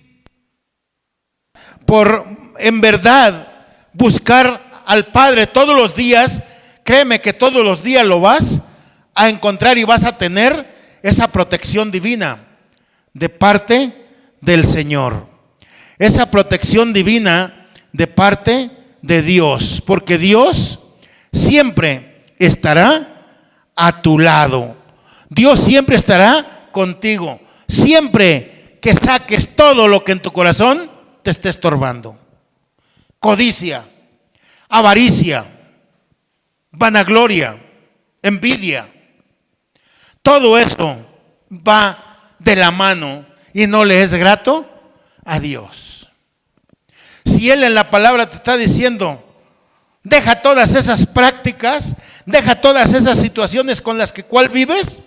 por en verdad buscar al Padre todos los días, créeme que todos los días lo vas a encontrar y vas a tener esa protección divina de parte del Señor, esa protección divina de parte de Dios, porque Dios siempre estará a tu lado. Dios siempre estará contigo, siempre que saques todo lo que en tu corazón te esté estorbando: codicia, avaricia, vanagloria, envidia. Todo eso va de la mano y no le es grato a Dios. Si Él en la palabra te está diciendo: deja todas esas prácticas, deja todas esas situaciones con las que cual vives,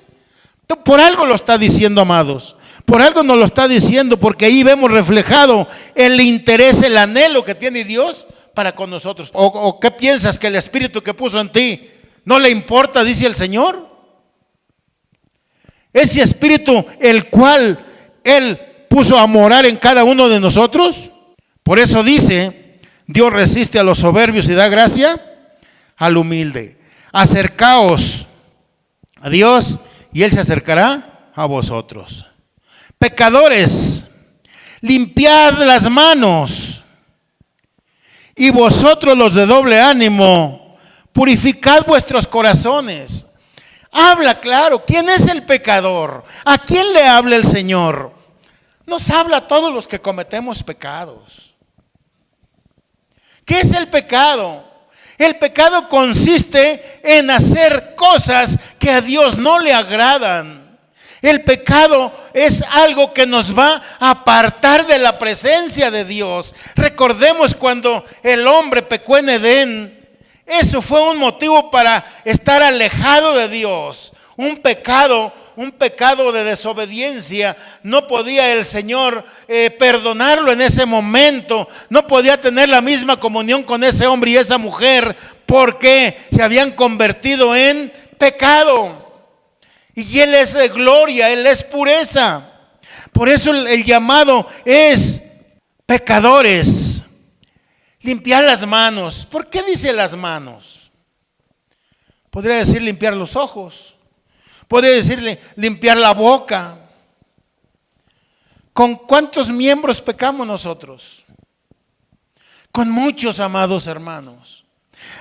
por algo lo está diciendo, amados. Por algo nos lo está diciendo, porque ahí vemos reflejado el interés, el anhelo que tiene Dios para con nosotros. ¿O qué piensas, que el Espíritu que puso en ti no le importa, dice el Señor? Ese Espíritu el cual Él puso a morar en cada uno de nosotros. Por eso dice: Dios resiste a los soberbios y da gracia al humilde. Acercaos a Dios y Él se acercará a vosotros. Pecadores, limpiad las manos, y vosotros los de doble ánimo, purificad vuestros corazones. Habla claro, ¿quién es el pecador? ¿A quién le habla el Señor? Nos habla a todos los que cometemos pecados. ¿Qué es el pecado? El pecado consiste en hacer cosas que a Dios no le agradan. El pecado es algo que nos va a apartar de la presencia de Dios. Recordemos cuando el hombre pecó en Edén. Eso fue un motivo para estar alejado de Dios. Un pecado de desobediencia. No podía el Señor perdonarlo en ese momento. No podía tener la misma comunión con ese hombre y esa mujer, porque se habían convertido en pecado. Y Él es gloria, Él es pureza. Por eso el llamado es: pecadores, limpiar las manos. ¿Por qué dice las manos? Podría decir limpiar los ojos, Podría decirle limpiar la boca. ¿Con cuántos miembros pecamos nosotros? Con muchos, amados hermanos.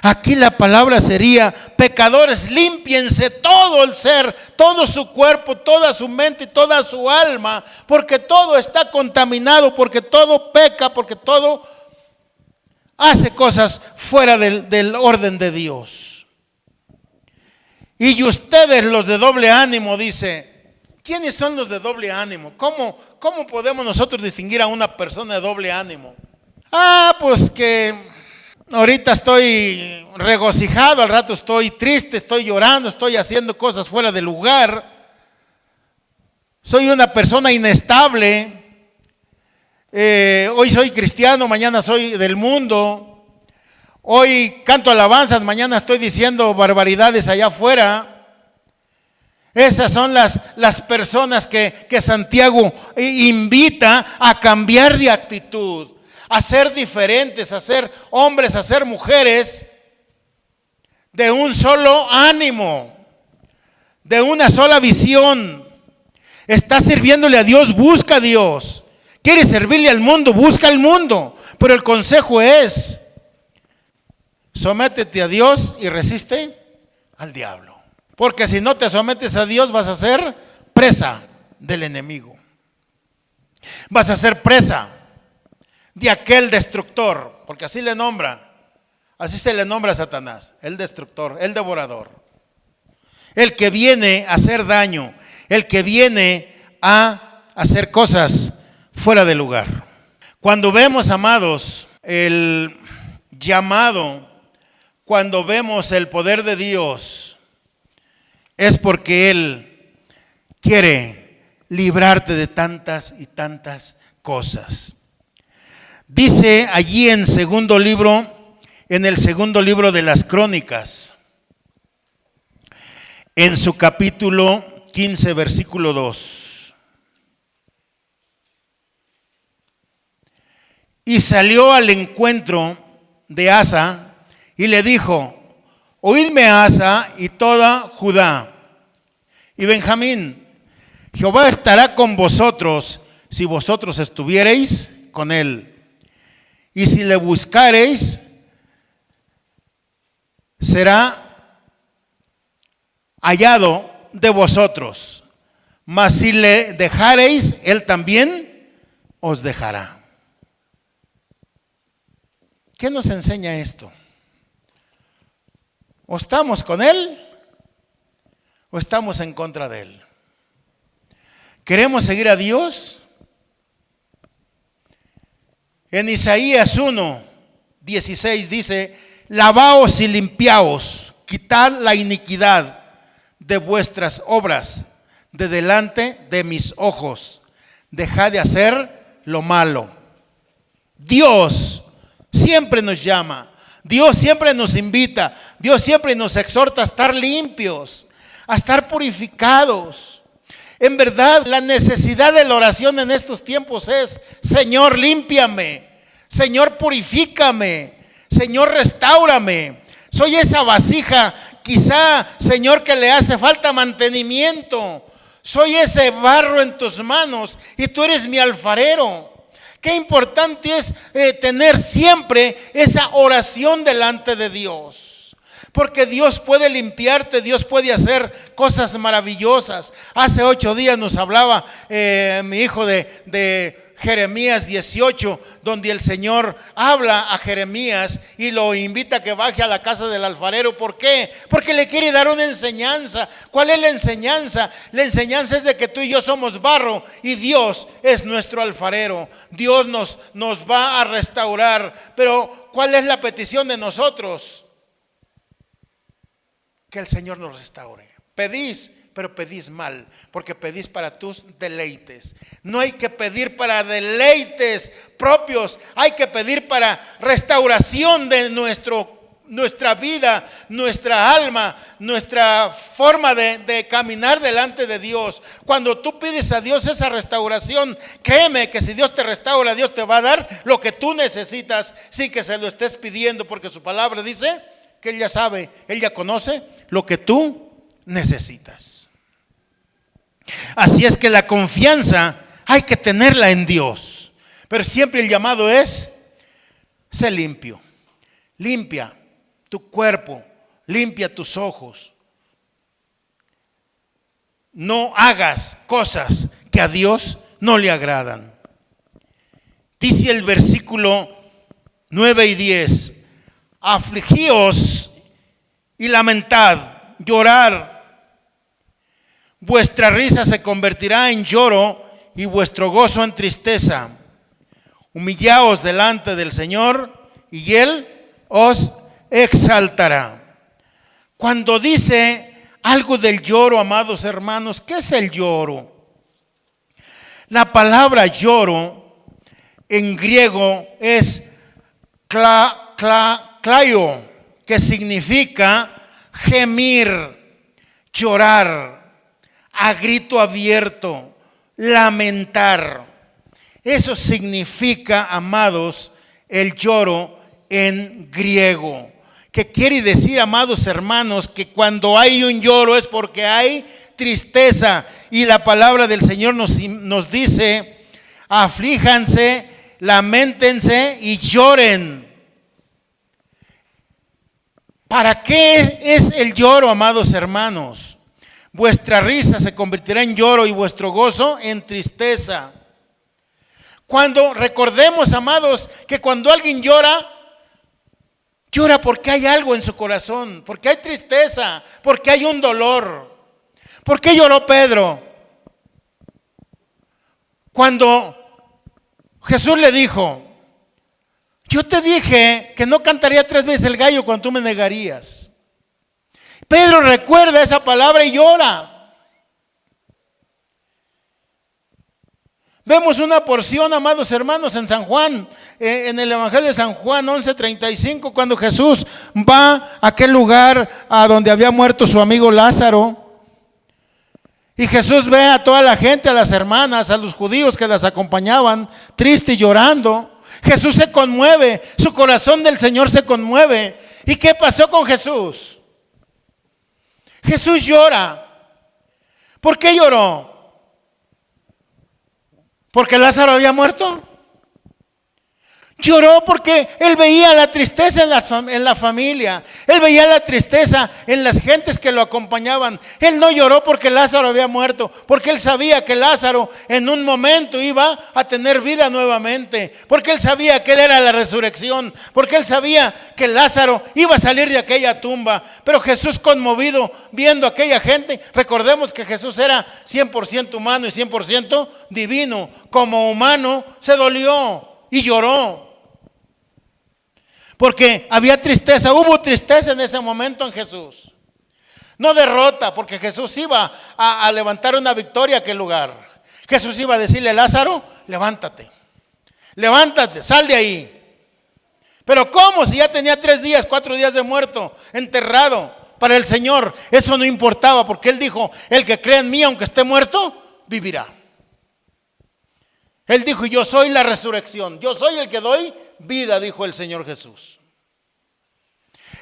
Aquí la palabra sería: pecadores, límpiense todo el ser, todo su cuerpo, toda su mente y toda su alma, porque todo está contaminado, porque todo peca, porque todo hace cosas fuera del orden de Dios. Y ustedes, los de doble ánimo, dice, ¿quiénes son los de doble ánimo? ¿Cómo podemos nosotros distinguir a una persona de doble ánimo? Pues que ahorita estoy regocijado, al rato estoy triste, estoy llorando, estoy haciendo cosas fuera de lugar. Soy una persona inestable. Hoy soy cristiano, mañana soy del mundo. Hoy canto alabanzas, mañana estoy diciendo barbaridades allá afuera. Esas son las personas que Santiago invita a cambiar de actitud, a ser diferentes, a ser hombres, a ser mujeres de un solo ánimo, de una sola visión. Estás sirviéndole a Dios, busca a Dios. ¿Quieres servirle al mundo? Busca al mundo. Pero el consejo es: sométete a Dios y resiste al diablo. Porque si no te sometes a Dios, vas a ser presa del enemigo. Vas a ser presa de aquel destructor, porque así le nombra, así se le nombra a Satanás, el destructor, el devorador, el que viene a hacer daño, el que viene a hacer cosas fuera de lugar. Cuando vemos, amados, el llamado, cuando vemos el poder de Dios, es porque Él quiere librarte de tantas y tantas cosas. Dice allí en el segundo libro de las Crónicas, en su capítulo 15, versículo 2. Y salió al encuentro de Asa y le dijo: oídme, Asa y toda Judá y Benjamín, Jehová estará con vosotros si vosotros estuviereis con él. Y si le buscareis, será hallado de vosotros. Mas si le dejareis, él también os dejará. ¿Qué nos enseña esto? ¿O estamos con él o estamos en contra de él? ¿Queremos seguir a Dios? En Isaías 1:16 dice: lavaos y limpiaos, quitad la iniquidad de vuestras obras de delante de mis ojos, dejad de hacer lo malo. Dios siempre nos llama, Dios siempre nos invita, Dios siempre nos exhorta a estar limpios, a estar purificados. En verdad, la necesidad de la oración en estos tiempos es: Señor, límpiame, Señor, purifícame, Señor, restáurame. Soy esa vasija, quizá, Señor, que le hace falta mantenimiento. Soy ese barro en tus manos y tú eres mi alfarero. Qué importante es tener siempre esa oración delante de Dios, porque Dios puede limpiarte, Dios puede hacer cosas maravillosas. Hace 8 días nos hablaba mi hijo de Jeremías 18, donde el Señor habla a Jeremías y lo invita a que baje a la casa del alfarero. ¿Por qué? Porque le quiere dar una enseñanza. ¿Cuál es la enseñanza? La enseñanza es de que tú y yo somos barro y Dios es nuestro alfarero. Dios nos va a restaurar. Pero ¿cuál es la petición de nosotros? Que el Señor nos restaure. Pedís, pero pedís mal, porque pedís para tus deleites. No hay que pedir para deleites propios, hay que pedir para restauración de nuestra vida, nuestra alma, nuestra forma de caminar delante de Dios. Cuando tú pides a Dios esa restauración, créeme que si Dios te restaura, Dios te va a dar lo que tú necesitas sin que se lo estés pidiendo, porque su palabra dice que Él ya sabe, Él ya conoce lo que tú necesitas. Así es que la confianza hay que tenerla en Dios. Pero siempre el llamado es: sé limpio. Limpia tu cuerpo, limpia tus ojos. No hagas cosas que a Dios no le agradan. Dice el versículo 9 y 10: afligíos y lamentad, llorar. Vuestra risa se convertirá en lloro y vuestro gozo en tristeza. Humillaos delante del Señor y Él os exaltará. Cuando dice algo del lloro, amados hermanos, ¿qué es el lloro? La palabra lloro en griego es klaio, que significa gemir, llorar, a grito abierto, lamentar. Eso significa, amados, el lloro en griego. Que quiere decir, amados hermanos, que cuando hay un lloro es porque hay tristeza. Y la palabra del Señor nos dice: aflíjanse, lamentense y lloren. ¿Para qué es el lloro, amados hermanos? Vuestra risa se convertirá en lloro y vuestro gozo en tristeza. Cuando recordemos, amados, que cuando alguien llora, llora porque hay algo en su corazón, porque hay tristeza, porque hay un dolor. ¿Por qué lloró Pedro? Cuando Jesús le dijo: yo te dije que no cantaría 3 veces el gallo cuando tú me negarías. Pedro recuerda esa palabra y llora. Vemos una porción, amados hermanos, en San Juan, en el Evangelio de San Juan 11:35, cuando Jesús va a aquel lugar a donde había muerto su amigo Lázaro. Y Jesús ve a toda la gente, a las hermanas, a los judíos que las acompañaban, triste y llorando. Jesús se conmueve, su corazón del Señor se conmueve. ¿Y qué pasó con Jesús? Jesús llora. ¿Por qué lloró? ¿Porque Lázaro había muerto? Lloró porque él veía la tristeza en la familia. Él veía la tristeza en las gentes que lo acompañaban. Él no lloró porque Lázaro había muerto, porque él sabía que Lázaro en un momento iba a tener vida nuevamente, porque él sabía que él era la resurrección, porque él sabía que Lázaro iba a salir de aquella tumba. Pero Jesús, conmovido viendo a aquella gente, recordemos que Jesús era 100% humano y 100% divino. Como humano se dolió y lloró. Porque había tristeza, hubo tristeza en ese momento en Jesús. No derrota, porque Jesús iba a levantar una victoria a aquel lugar. Jesús iba a decirle: Lázaro, levántate, levántate, sal de ahí. Pero ¿cómo? Si ya tenía 3 días, 4 días de muerto, enterrado. Para el Señor eso no importaba, porque Él dijo: el que cree en mí, aunque esté muerto, vivirá. Él dijo: yo soy la resurrección, yo soy el que doy vida, dijo el Señor Jesús.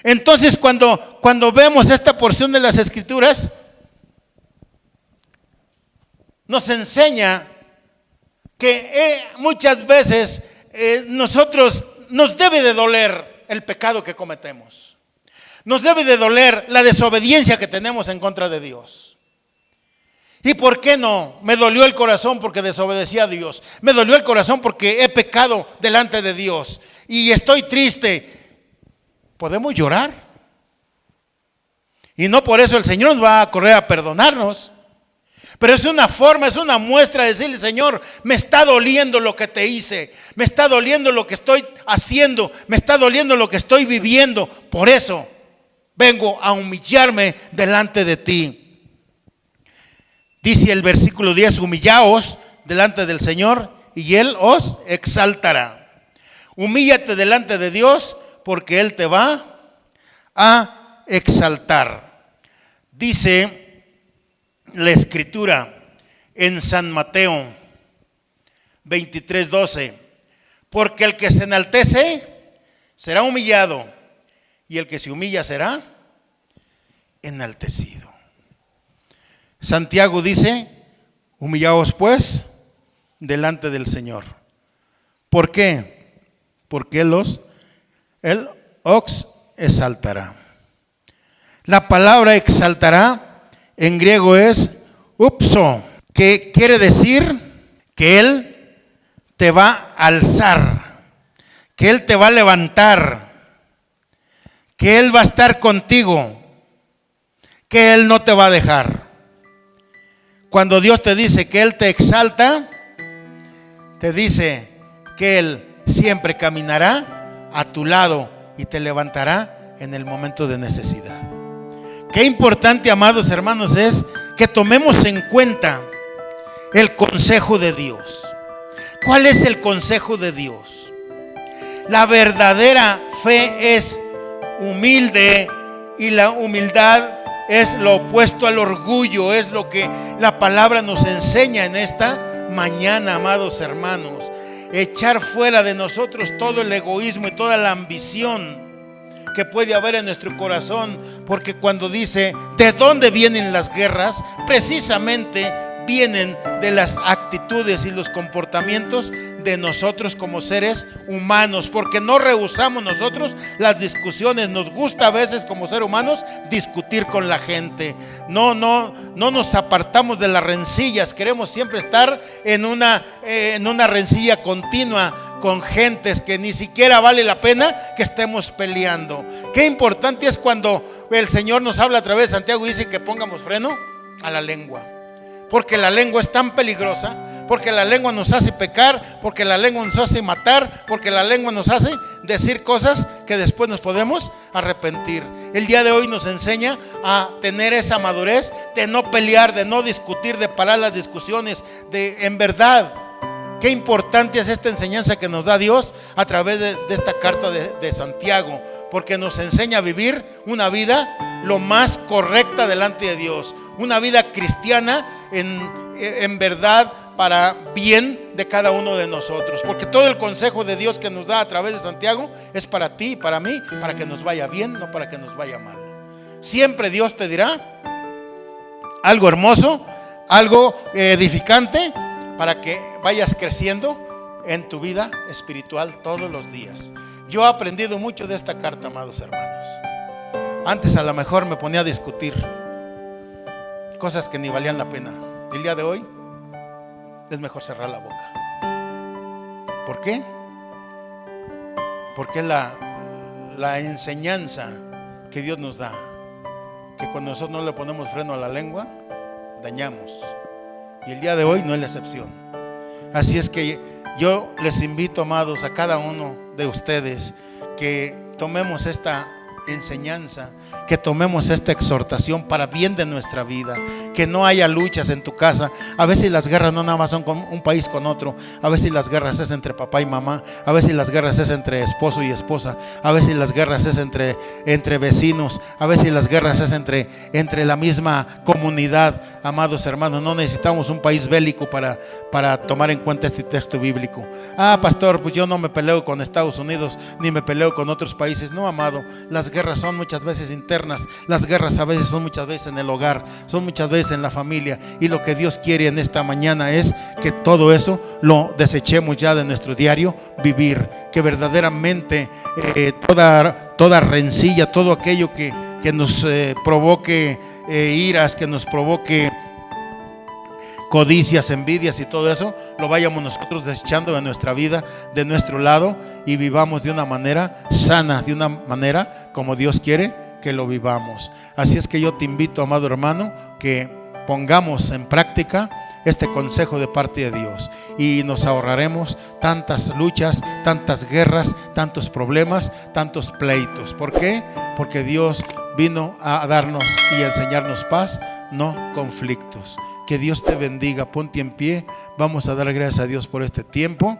Entonces, cuando vemos esta porción de las Escrituras, nos enseña que muchas veces nosotros nos debe de doler el pecado que cometemos. Nos debe de doler la desobediencia que tenemos en contra de Dios. ¿Y por qué no? Me dolió el corazón porque desobedecí a Dios. Me dolió el corazón porque he pecado delante de Dios. Y estoy triste. Podemos llorar. Y no por eso el Señor nos va a correr a perdonarnos. Pero es una forma, es una muestra de decirle: Señor, me está doliendo lo que te hice. Me está doliendo lo que estoy haciendo. Me está doliendo lo que estoy viviendo. Por eso vengo a humillarme delante de ti. Dice el versículo 10: humillaos delante del Señor y Él os exaltará. Humíllate delante de Dios porque Él te va a exaltar. Dice la Escritura en San Mateo 23:12: porque el que se enaltece será humillado y el que se humilla será enaltecido. Santiago dice: Humillaos pues delante del Señor. ¿Por qué? Porque Él os exaltará. La palabra exaltará en griego es upso, que quiere decir que Él te va a alzar, que Él te va a levantar, que Él va a estar contigo, que Él no te va a dejar. Cuando Dios te dice que Él te exalta, te dice que Él siempre caminará a tu lado y te levantará en el momento de necesidad. Qué importante, amados hermanos, es que tomemos en cuenta el consejo de Dios. ¿Cuál es el consejo de Dios? La verdadera fe es humilde y la humildad es lo opuesto al orgullo. Es lo que la palabra nos enseña en esta mañana, amados hermanos. Echar fuera de nosotros todo el egoísmo y toda la ambición que puede haber en nuestro corazón, porque cuando dice ¿de dónde vienen las guerras? Precisamente vienen de las actitudes y los comportamientos de nosotros como seres humanos, porque no rehusamos nosotros las discusiones. Nos gusta a veces como seres humanos discutir con la gente. No nos apartamos de las rencillas. Queremos siempre estar en una rencilla continua con gentes que ni siquiera vale la pena que estemos peleando. Qué importante es cuando el Señor nos habla a través de Santiago y dice que pongamos freno a la lengua. Porque la lengua es tan peligrosa, porque la lengua nos hace pecar, porque la lengua nos hace matar, porque la lengua nos hace decir cosas que después nos podemos arrepentir. El día de hoy nos enseña a tener esa madurez de no pelear, de no discutir, de parar las discusiones, en verdad. Qué importante es esta enseñanza que nos da Dios a través de esta carta de Santiago, porque nos enseña a vivir una vida lo más correcta delante de Dios, una vida cristiana en verdad para bien de cada uno de nosotros, porque todo el consejo de Dios que nos da a través de Santiago es para ti y para mí, para que nos vaya bien, no para que nos vaya mal. Siempre Dios te dirá algo hermoso, algo edificante, para que vayas creciendo en tu vida espiritual todos los días. Yo he aprendido mucho de esta carta, amados hermanos. Antes a lo mejor me ponía a discutir cosas que ni valían la pena. El día de hoy es mejor cerrar la boca. ¿Por qué? Porque la enseñanza que Dios nos da, que cuando nosotros no le ponemos freno a la lengua, dañamos. Y el día de hoy no es la excepción. Así es que yo les invito, amados, a cada uno de ustedes que tomemos esta enseñanza, que tomemos esta exhortación para bien de nuestra vida, que no haya luchas en tu casa. A veces las guerras no nada más son con un país con otro, a veces las guerras es entre papá y mamá, a veces las guerras es entre esposo y esposa, a veces las guerras es entre vecinos, a veces las guerras es entre la misma comunidad. Amados hermanos, no necesitamos un país bélico para tomar en cuenta este texto bíblico. Pastor, pues yo no me peleo con Estados Unidos ni me peleo con otros países. No, amado, las guerras son muchas veces internas, las guerras a veces son muchas veces en el hogar, son muchas veces en la familia, y lo que Dios quiere en esta mañana es que todo eso lo desechemos ya de nuestro diario vivir, que verdaderamente toda rencilla, todo aquello que nos provoque iras, que nos provoque codicias, envidias y todo eso, lo vayamos nosotros desechando de nuestra vida, de nuestro lado, y vivamos de una manera sana, de una manera como Dios quiere que lo vivamos. Así es que yo te invito, amado hermano, que pongamos en práctica este consejo de parte de Dios y nos ahorraremos tantas luchas, tantas guerras, tantos problemas, tantos pleitos. ¿Por qué? Porque Dios vino a darnos y a enseñarnos paz, no conflictos. Que Dios te bendiga. Ponte en pie. Vamos a dar gracias a Dios por este tiempo.